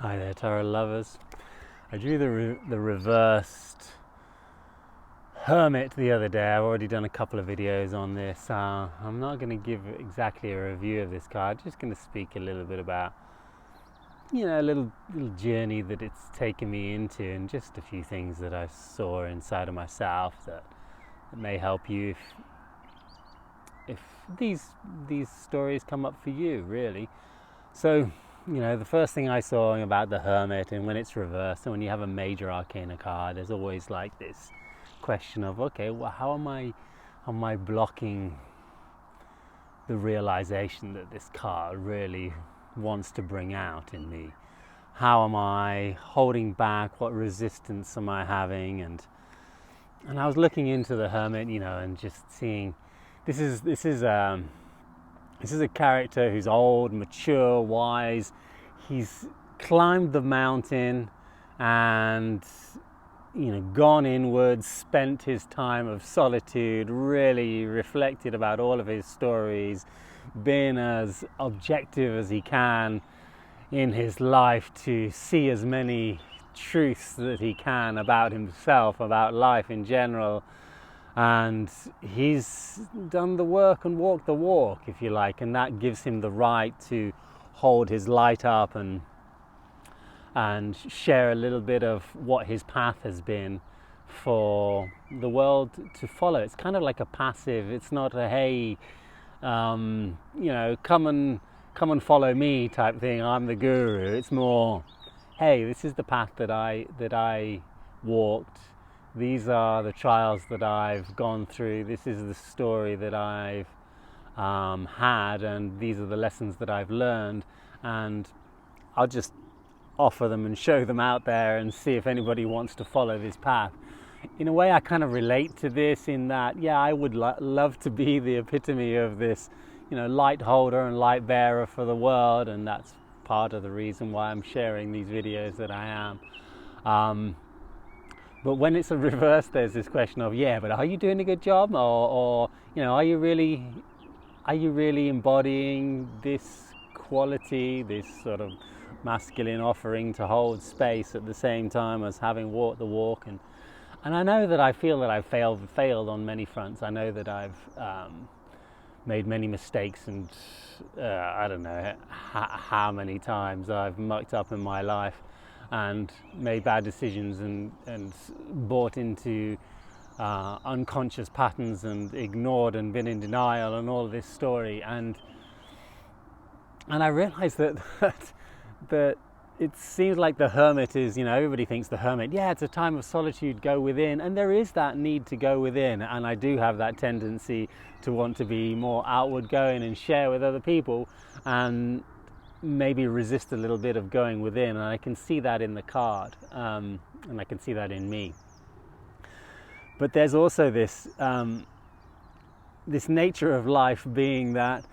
Hi there, tarot lovers. I drew the reversed Hermit the other day. I've already done a couple of videos on this. I'm not going to give exactly a review of this card. Just going to speak a little bit about, a little journey that it's taken me into, and just a few things that I saw inside of myself that may help you if these stories come up for you, really. So, the first thing I saw about the Hermit, and when it's reversed, and when you have a major arcana card, there's always like this question of, okay, well, how am I blocking the realization that this card really wants to bring out in me? How am I holding back? What resistance am I having? And I was looking into the Hermit, and just seeing this is a character who's old, mature, wise. He's climbed the mountain and, gone inwards, spent his time of solitude, really reflected about all of his stories, been as objective as he can in his life to see as many truths that he can about himself, about life in general. And he's done the work and walked the walk, if you like, and that gives him the right to hold his light up and share a little bit of what his path has been for the world to follow. It's kind of like a passive. It's not a hey, come and follow me type thing. I'm the guru. It's more, hey, this is the path that I walked. These are the trials that I've gone through. This is the story that I've had, and these are the lessons that I've learned. And I'll just offer them and show them out there and see if anybody wants to follow this path. In a way, I kind of relate to this in that, I would love to be the epitome of this, light holder and light bearer for the world, and that's part of the reason why I'm sharing these videos that I am. But when it's a reverse, there's this question of, but are you doing a good job, or are you really embodying this quality, this sort of masculine offering to hold space at the same time as having walked the walk? And I know that I feel that I've failed on many fronts. I know that I've made many mistakes, and I don't know how many times I've mucked up in my life and made bad decisions and bought into unconscious patterns and ignored and been in denial and all of this story. And I realized that it seems like the Hermit is, everybody thinks the Hermit, it's a time of solitude, go within. And there is that need to go within. And I do have that tendency to want to be more outward going and share with other people, and maybe resist a little bit of going within. And I can see that in the card, and I can see that in me. But there's also this nature of life being that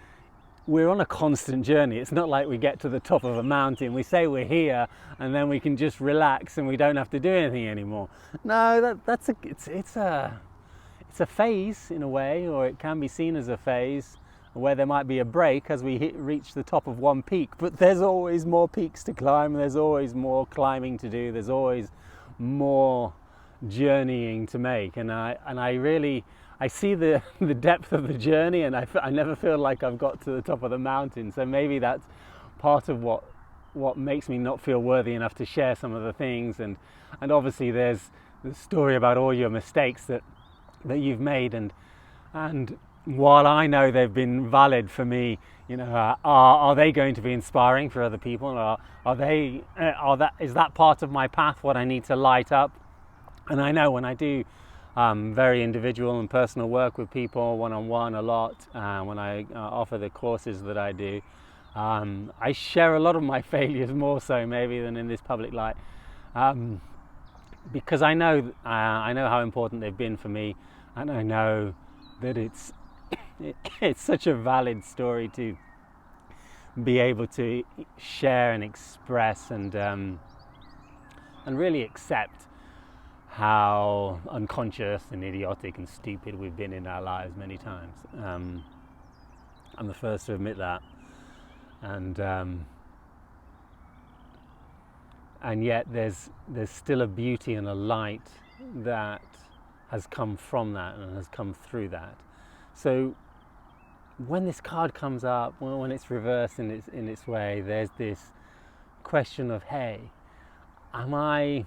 we're on a constant journey. It's not like we get to the top of a mountain, we say we're here, and then we can just relax and we don't have to do anything anymore. No, it's a phase in a way, or it can be seen as a phase where there might be a break as we reach the top of one peak, but there's always more peaks to climb, there's always more climbing to do, there's always more journeying to make. And I see the depth of the journey, and I never feel like I've got to the top of the mountain. So maybe that's part of what makes me not feel worthy enough to share some of the things. And obviously there's the story about all your mistakes that you've made, and while I know they've been valid for me, are they going to be inspiring for other people? Or is that part of my path what I need to light up? And I know when I do very individual and personal work with people, one-on-one a lot, when I offer the courses that I do, I share a lot of my failures, more so maybe than in this public light, because I know how important they've been for me, and I know that it's such a valid story to be able to share and express and really accept how unconscious and idiotic and stupid we've been in our lives many times. I'm the first to admit that. And and yet there's still a beauty and a light that has come from that and has come through that. So when this card comes up, when it's reversed in its way, there's this question of, hey, am I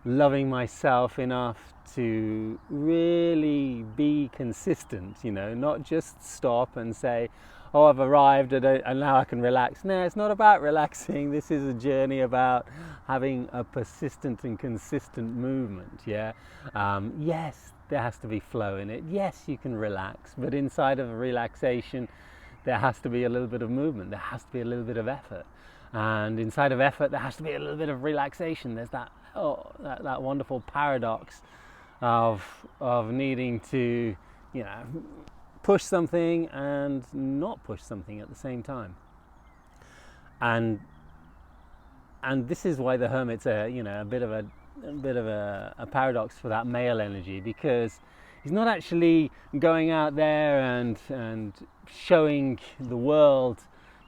loving myself enough to really be consistent, not just stop and say, oh, I've arrived and now I can relax. No, it's not about relaxing. This is a journey about having a persistent and consistent movement. Yes, there has to be flow in it. Yes, you can relax, but inside of a relaxation there has to be a little bit of movement, there has to be a little bit of effort, and inside of effort there has to be a little bit of relaxation. There's that wonderful paradox of needing to push something and not push something at the same time. And this is why the Hermit's a bit of a paradox for that male energy, because he's not actually going out there and showing the world,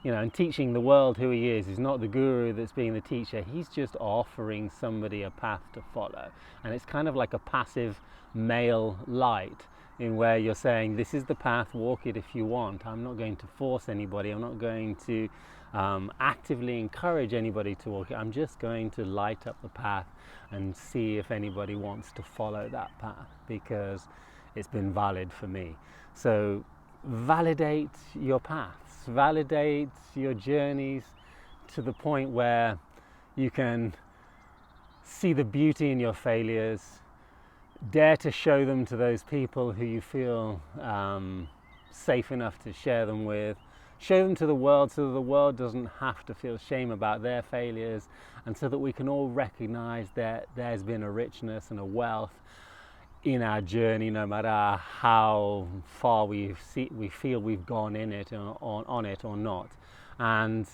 and teaching the world who he is. He's not the guru that's being the teacher. He's just offering somebody a path to follow. And it's kind of like a passive male light, in where you're saying, this is the path, walk it if you want. I'm not going to force anybody. I'm not going to actively encourage anybody to walk it. I'm just going to light up the path and see if anybody wants to follow that path, because it's been valid for me. So validate your paths, validate your journeys to the point where you can see the beauty in your failures, dare to show them to those people who you feel safe enough to share them with. Show them to the world so that the world doesn't have to feel shame about their failures, and so that we can all recognize that there's been a richness and a wealth in our journey, no matter how far we feel we've gone in it or on it or not. And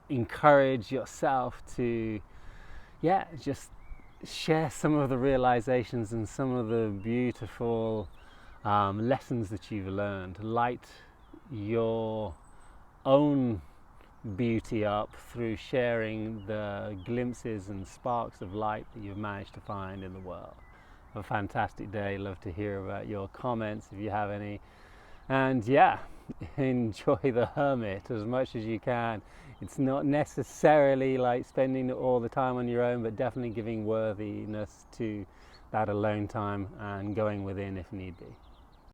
encourage yourself to just share some of the realizations and some of the beautiful lessons that you've learned. Light your own beauty up through sharing the glimpses and sparks of light that you've managed to find in the world. Have a fantastic day. Love to hear about your comments if you have any. And enjoy the Hermit as much as you can. It's not necessarily like spending all the time on your own, but definitely giving worthiness to that alone time and going within if need be.